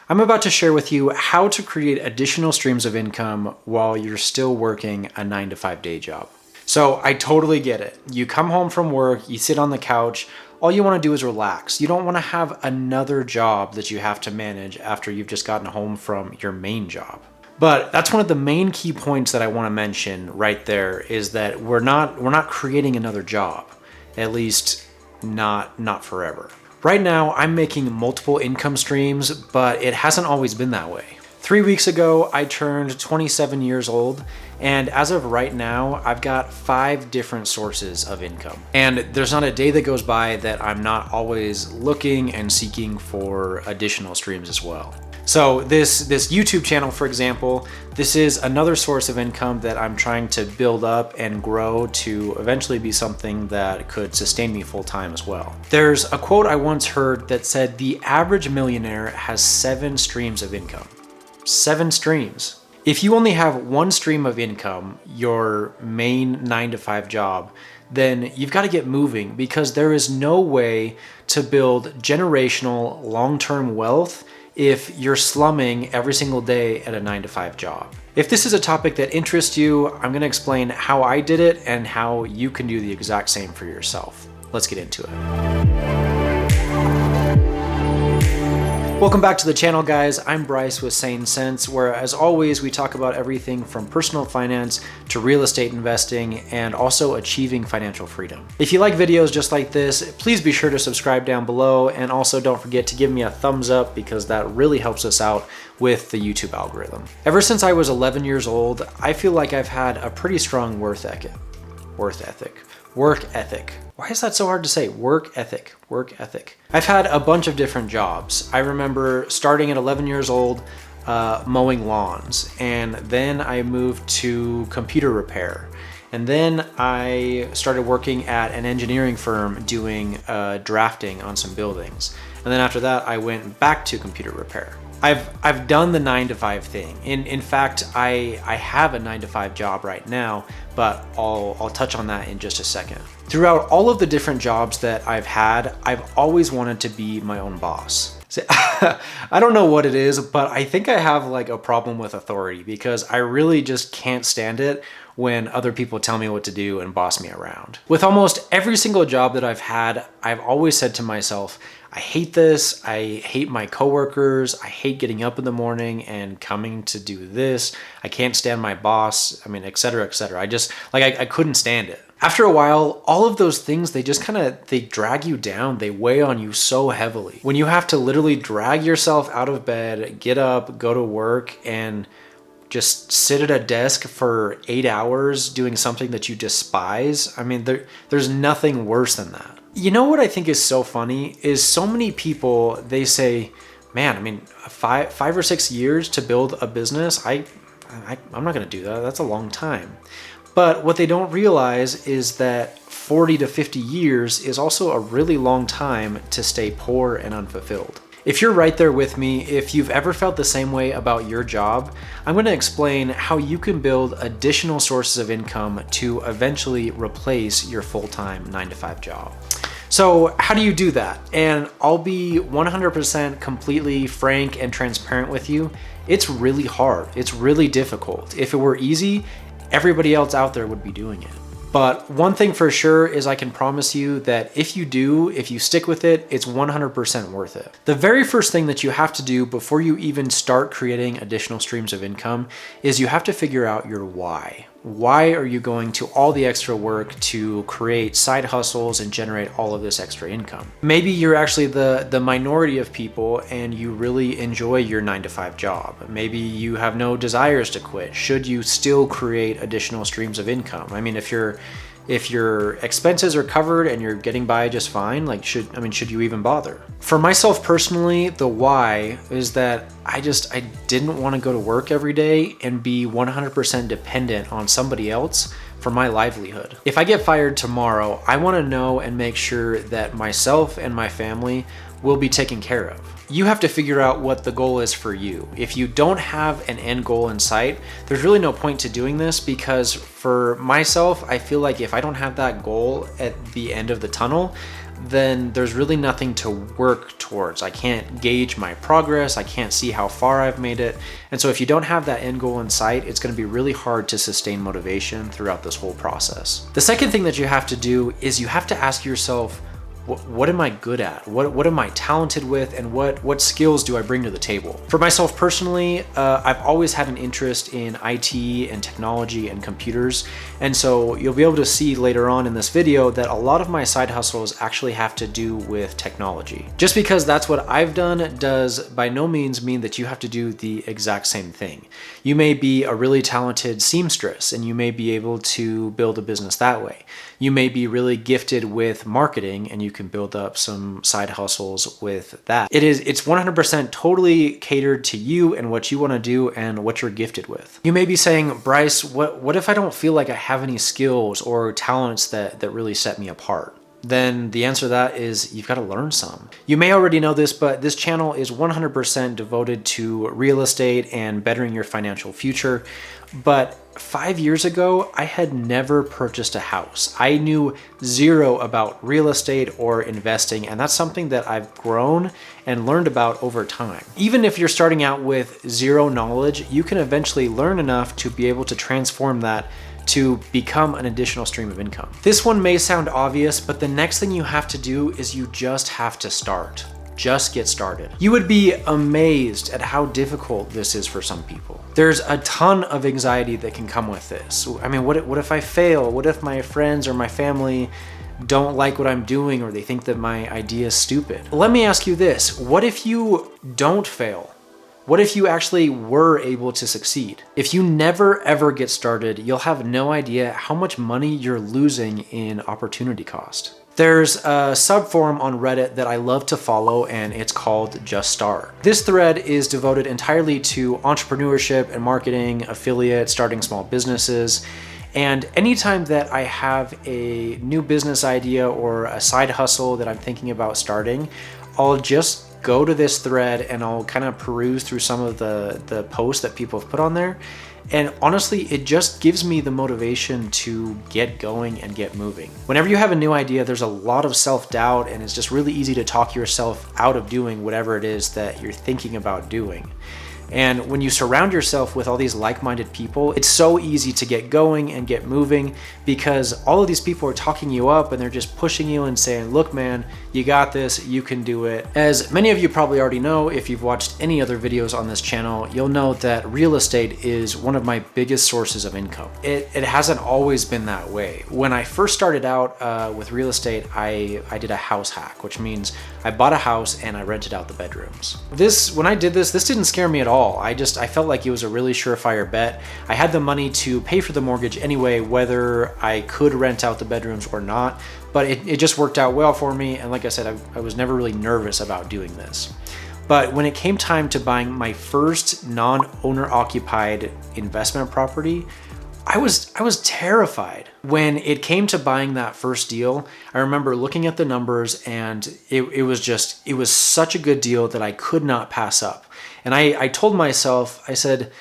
I'm about to share with you how to create additional streams of income while you're still working a 9-to-5 day job. So I totally get it. You come home from work, you sit on the couch, all you want to do is relax. You don't want to have another job that you have to manage after you've just gotten home from your main job. But that's one of the main key points that I want to mention right there is that we're not creating another job, at least not forever. Right now, I'm making multiple income streams, but it hasn't always been that way. 3 weeks ago, I turned 27 years old, and as of right now, I've got 5 different sources of income. And there's not a day that goes by that I'm not always looking and seeking for additional streams as well. So this YouTube channel, for example, this is another source of income that I'm trying to build up and grow to eventually be something that could sustain me full time as well. There's a quote I once heard that said, the average millionaire has 7 streams of income. 7 streams. If you only have one stream of income, your main 9-to-5 job, then you've got to get moving because there is no way to build generational long-term wealth if you're slumming every single day at a 9-to-5 job. If this is a topic that interests you, I'm going to explain how I did it and how you can do the exact same for yourself. Let's get into it. Welcome back to the channel, guys. I'm Bryce with Sane Sense, where as always, we talk about everything from personal finance to real estate investing and also achieving financial freedom. If you like videos just like this, please be sure to subscribe down below, and also don't forget to give me a thumbs up because that really helps us out with the YouTube algorithm. Ever since I was 11 years old, I feel like I've had a pretty strong work ethic. Why is that so hard to say? Work ethic. I've had a bunch of different jobs. I remember starting at 11 years old, mowing lawns, and then I moved to computer repair. And then I started working at an engineering firm doing drafting on some buildings. And then after that, I went back to computer repair. I've done the 9-to-5 thing. In fact, I have a 9-to-5 job right now, but I'll touch on that in just a second. Throughout all of the different jobs that I've had, I've always wanted to be my own boss. I don't know what it is, but I think I have like a problem with authority because I really just can't stand it when other people tell me what to do and boss me around. With almost every single job that I've had, I've always said to myself, I hate this, I hate my coworkers, I hate getting up in the morning and coming to do this, I can't stand my boss, et cetera, et cetera. I couldn't stand it. After a while, all of those things, they drag you down, they weigh on you so heavily. When you have to literally drag yourself out of bed, get up, go to work, and just sit at a desk for 8 hours doing something that you despise, there's nothing worse than that. You know what I think is so funny is so many people, they say, man, 5 or 6 years to build a business, I'm not gonna do that, that's a long time. But what they don't realize is that 40 to 50 years is also a really long time to stay poor and unfulfilled. If you're right there with me, if you've ever felt the same way about your job, I'm going to explain how you can build additional sources of income to eventually replace your full-time 9-to-5 job. So how do you do that? And I'll be 100% completely frank and transparent with you. It's really hard. It's really difficult. If it were easy, everybody else out there would be doing it. But one thing for sure is I can promise you that if you stick with it, it's 100% worth it. The very first thing that you have to do before you even start creating additional streams of income is you have to figure out your why. Why are you going to all the extra work to create side hustles and generate all of this extra income? Maybe you're actually the minority of people and you really enjoy your 9-to-5 job. Maybe you have no desires to quit. Should you still create additional streams of income? If your expenses are covered and you're getting by just fine, should you even bother? For myself personally, the why is that I didn't want to go to work every day and be 100% dependent on somebody else for my livelihood. If I get fired tomorrow, I want to know and make sure that myself and my family will be taken care of. You have to figure out what the goal is for you. If you don't have an end goal in sight, there's really no point to doing this because for myself, I feel like if I don't have that goal at the end of the tunnel, then there's really nothing to work towards. I can't gauge my progress. I can't see how far I've made it. And so if you don't have that end goal in sight, it's going to be really hard to sustain motivation throughout this whole process. The second thing that you have to do is you have to ask yourself, what am I good at? What am I talented with? And what skills do I bring to the table? For myself personally, I've always had an interest in IT and technology and computers. And so you'll be able to see later on in this video that a lot of my side hustles actually have to do with technology. Just because that's what I've done does by no means mean that you have to do the exact same thing. You may be a really talented seamstress and you may be able to build a business that way. You may be really gifted with marketing and you can build up some side hustles with that. It's 100% totally catered to you and what you want to do and what you're gifted with. You may be saying, Bryce, what if I don't feel like I have any skills or talents that really set me apart? Then the answer to that is you've got to learn some. You may already know this, but this channel is 100% devoted to real estate and bettering your financial future. But 5 years ago, I had never purchased a house. I knew zero about real estate or investing, and that's something that I've grown and learned about over time. Even if you're starting out with zero knowledge, you can eventually learn enough to be able to transform that to become an additional stream of income. This one may sound obvious, but the next thing you have to do is you just have to start. Just get started. You would be amazed at how difficult this is for some people. There's a ton of anxiety that can come with this. I mean, what if I fail? What if my friends or my family don't like what I'm doing or they think that my idea is stupid? Let me ask you this. What if you don't fail? What if you actually were able to succeed? If you never ever get started, you'll have no idea how much money you're losing in opportunity cost. There's a subforum on Reddit that I love to follow and it's called Just Start. This thread is devoted entirely to entrepreneurship and marketing, affiliate, starting small businesses. And anytime that I have a new business idea or a side hustle that I'm thinking about starting, I'll just go to this thread and I'll kind of peruse through some of the posts that people have put on there. And honestly, it just gives me the motivation to get going and get moving. Whenever you have a new idea, there's a lot of self-doubt and it's just really easy to talk yourself out of doing whatever it is that you're thinking about doing. And when you surround yourself with all these like-minded people, it's so easy to get going and get moving because all of these people are talking you up and they're just pushing you and saying, look, man, you got this, you can do it. As many of you probably already know, if you've watched any other videos on this channel, you'll know that real estate is one of my biggest sources of income. It hasn't always been that way. When I first started out with real estate, I did a house hack, which means I bought a house and I rented out the bedrooms. When I did this didn't scare me at all. I felt like it was a really surefire bet. I had the money to pay for the mortgage anyway, whether I could rent out the bedrooms or not, but it just worked out well for me. And like I said, I was never really nervous about doing this. But when it came time to buying my first non-owner occupied investment property, I was terrified. When it came to buying that first deal, I remember looking at the numbers and it was such a good deal that I could not pass up. And I told myself, I said,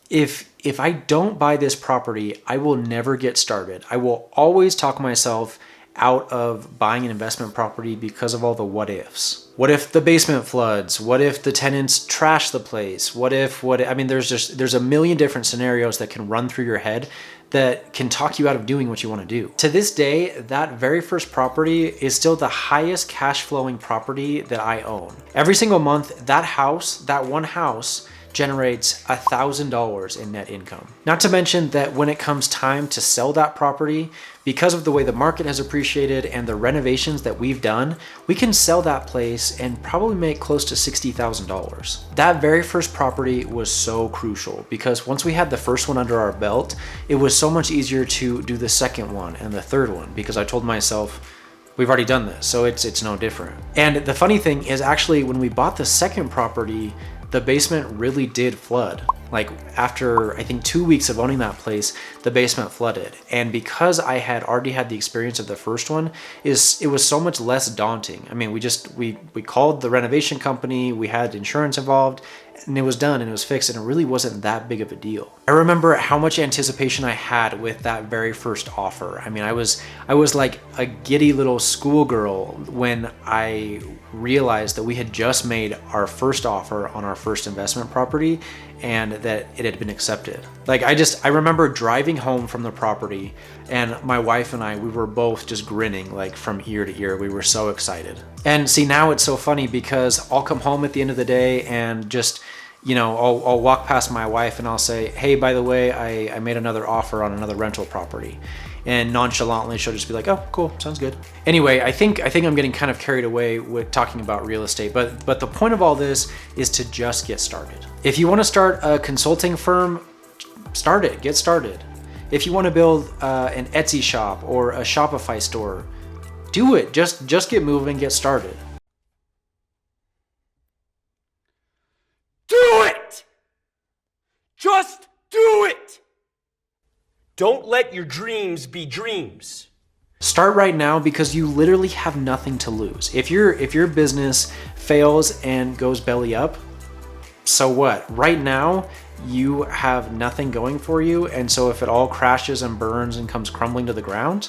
if I don't buy this property, I will never get started. I will always talk myself out of buying an investment property because of all the what ifs. What if the basement floods? What if the tenants trash the place? I mean, there's a million different scenarios that can run through your head that can talk you out of doing what you want to do. To this day, that very first property is still the highest cash flowing property that I own. Every single month, that one house generates $1,000 in net income. Not to mention that when it comes time to sell that property, because of the way the market has appreciated and the renovations that we've done, we can sell that place and probably make close to $60,000. That very first property was so crucial because once we had the first one under our belt, it was so much easier to do the second one and the third one because I told myself, we've already done this, so it's no different. And the funny thing is actually when we bought the second property, the basement really did flood. Like after, I think 2 weeks of owning that place, the basement flooded. And because I had already had the experience of the first one, it was so much less daunting. I mean, we called the renovation company, we had insurance involved, and it was done and it was fixed, and it really wasn't that big of a deal. I remember how much anticipation I had with that very first offer. I mean, I was like a giddy little schoolgirl when I realized that we had just made our first offer on our first investment property and that it had been accepted. Like I remember driving home from the property, and my wife and we were both just grinning like from ear to ear. We were so excited. And see, now it's so funny because I'll come home at the end of the day and just, you know, I'll walk past my wife and I'll say, hey, by the way, I made another offer on another rental property. And nonchalantly, she'll just be like, oh, cool, sounds good. Anyway, I think I'm getting kind of carried away with talking about real estate, but the point of all this is to just get started. If you want to start a consulting firm, start it, get started. If you want to build an Etsy shop or a Shopify store, do it. Just get moving, get started. Do it! Just do it! Don't let your dreams be dreams. Start right now because you literally have nothing to lose. If your business fails and goes belly up, so what? Right now, you have nothing going for you, and so if it all crashes and burns and comes crumbling to the ground,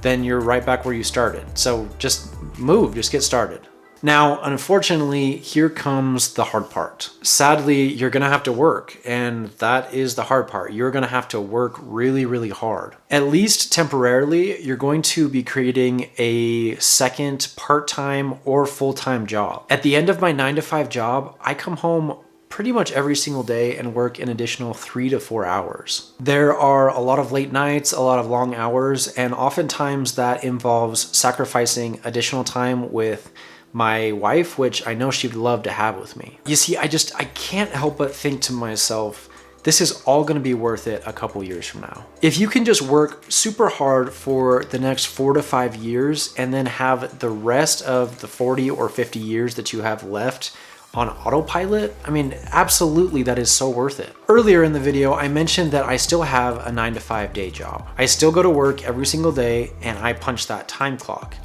then you're right back where you started. So just move, just get started. Now, unfortunately, here comes the hard part. Sadly, you're gonna have to work, and that is the hard part. You're gonna have to work really, really hard. At least temporarily, you're going to be creating a second part-time or full-time job. At the end of my 9-to-5 job, I come home pretty much every single day and work an additional 3 to 4 hours. There are a lot of late nights, a lot of long hours, and oftentimes that involves sacrificing additional time with my wife, which I know she'd love to have with me. You see, I can't help but think to myself, this is all gonna be worth it a couple years from now. If you can just work super hard for the next 4 to 5 years and then have the rest of the 40 or 50 years that you have left on autopilot, I mean, absolutely, that is so worth it. Earlier in the video, I mentioned that I still have a 9-to-5 day job. I still go to work every single day and I punch that time clock.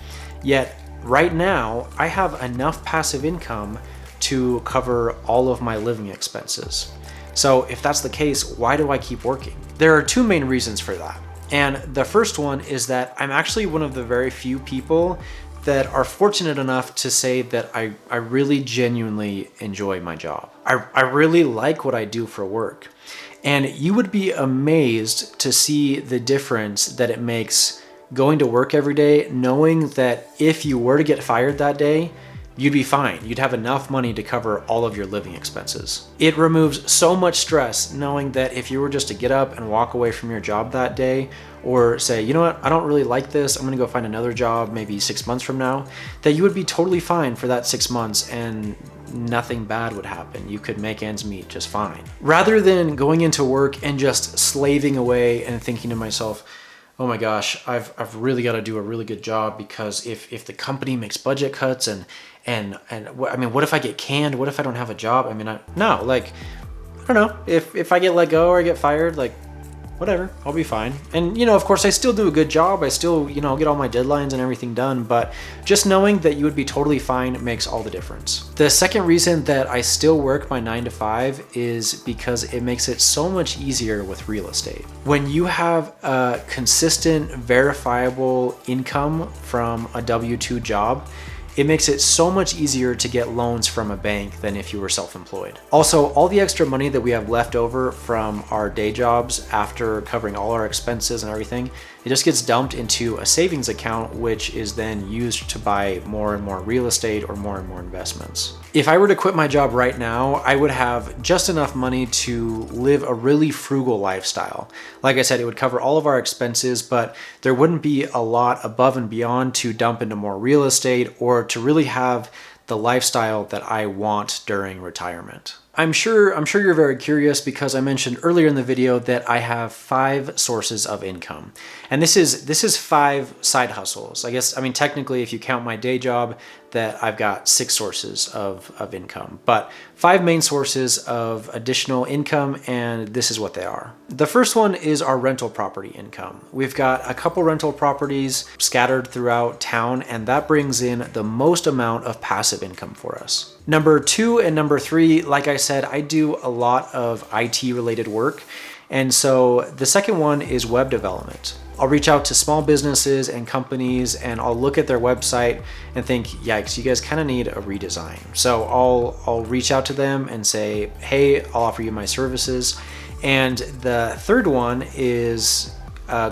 Yet, right now, I have enough passive income to cover all of my living expenses. So if that's the case, why do I keep working? There are two main reasons for that. And the first one is that I'm actually one of the very few people that are fortunate enough to say that I really genuinely enjoy my job. I really like what I do for work. And you would be amazed to see the difference that it makes going to work every day, knowing that if you were to get fired that day, you'd be fine. You'd have enough money to cover all of your living expenses. It removes so much stress knowing that if you were just to get up and walk away from your job that day, or say, you know what, I don't really like this, I'm gonna go find another job maybe 6 months from now, that you would be totally fine for that 6 months and nothing bad would happen. You could make ends meet just fine. Rather than going into work and just slaving away and thinking to myself, oh my gosh, I've really got to do a really good job because if the company makes budget cuts and I mean, what if I get canned? What if I don't have a job? I mean, I don't know. If I get let go or I get fired, like, whatever, I'll be fine. And, you know, of course, I still do a good job. I still, you know, get all my deadlines and everything done, but just knowing that you would be totally fine makes all the difference. The second reason that I still work my 9-to-5 is because it makes it so much easier with real estate. When you have a consistent, verifiable income from a W-2 job, it makes it so much easier to get loans from a bank than if you were self-employed. Also, all the extra money that we have left over from our day jobs after covering all our expenses and everything, it just gets dumped into a savings account, which is then used to buy more and more real estate or more and more investments. If I were to quit my job right now, I would have just enough money to live a really frugal lifestyle. Like I said, it would cover all of our expenses, but there wouldn't be a lot above and beyond to dump into more real estate or to really have the lifestyle that I want during retirement. I'm sure you're very curious because I mentioned earlier in the video that I have 5 sources of income. And this is 5 side hustles. I mean, technically, if you count my day job, that I've got 6 sources of income, but 5 main sources of additional income, and this is what they are. The first one is our rental property income. We've got a couple rental properties scattered throughout town, and that brings in the most amount of passive income for us. Number 2 and number 3, like I said, I do a lot of IT related work. And so the second one is web development. I'll reach out to small businesses and companies and I'll look at their website and think, yikes, you guys kind of need a redesign. So I'll reach out to them and say, hey, I'll offer you my services. And the third one is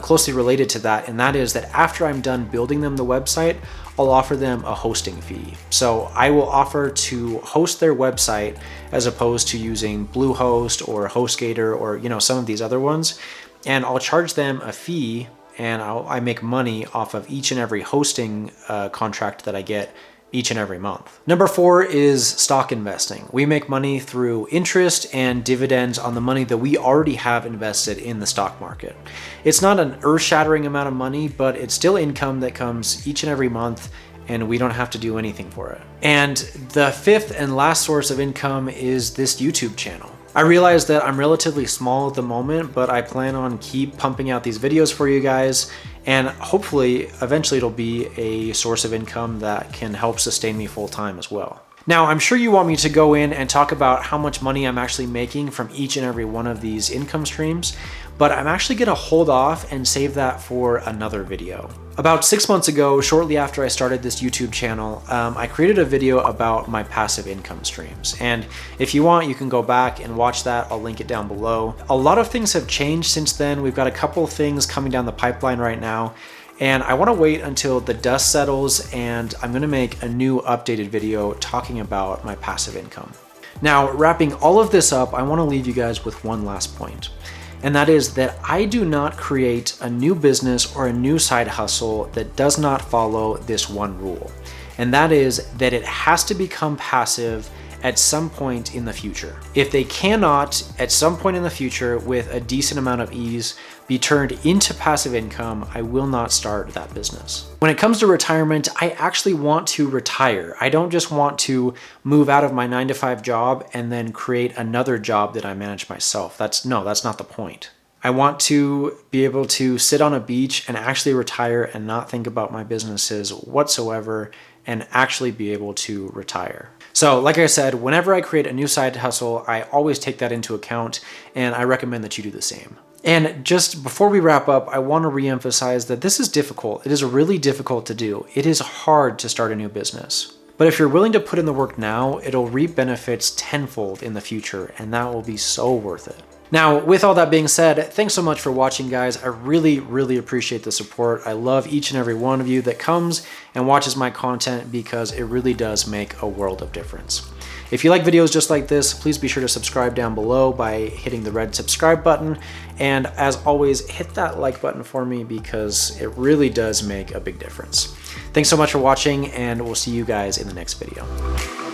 closely related to that, and that is that after I'm done building them the website, I'll offer them a hosting fee. So I will offer to host their website as opposed to using Bluehost or HostGator or some of these other ones, and I'll charge them a fee, and I make money off of each and every hosting contract that I get each and every month. Number 4 is stock investing. We make money through interest and dividends on the money that we already have invested in the stock market. It's not an earth-shattering amount of money, but it's still income that comes each and every month and we don't have to do anything for it. And the 5th and last source of income is this YouTube channel. I realize that I'm relatively small at the moment, but I plan on keep pumping out these videos for you guys, and hopefully eventually it'll be a source of income that can help sustain me full time as well. Now, I'm sure you want me to go in and talk about how much money I'm actually making from each and every one of these income streams, but I'm actually gonna hold off and save that for another video. About 6 months ago, shortly after I started this YouTube channel, I created a video about my passive income streams. And if you want, you can go back and watch that. I'll link it down below. A lot of things have changed since then. We've got a couple things coming down the pipeline right now. And I want to wait until the dust settles and I'm going to make a new updated video talking about my passive income. Now, wrapping all of this up, I want to leave you guys with one last point. And that is that I do not create a new business or a new side hustle that does not follow this one rule. And that is that it has to become passive at some point in the future. If they cannot, at some point in the future, with a decent amount of ease, be turned into passive income, I will not start that business. When it comes to retirement, I actually want to retire. I don't just want to move out of my 9-to-5 job and then create another job that I manage myself. That's not the point. I want to be able to sit on a beach and actually retire and not think about my businesses whatsoever and actually be able to retire. So like I said, whenever I create a new side hustle, I always take that into account, and I recommend that you do the same. And just before we wrap up, I want to reemphasize that this is difficult. It is really difficult to do. It is hard to start a new business. But if you're willing to put in the work now, it'll reap benefits tenfold in the future, and that will be so worth it. Now, with all that being said, thanks so much for watching, guys. I really, really appreciate the support. I love each and every one of you that comes and watches my content because it really does make a world of difference. If you like videos just like this, please be sure to subscribe down below by hitting the red subscribe button. And as always, hit that like button for me because it really does make a big difference. Thanks so much for watching, and we'll see you guys in the next video.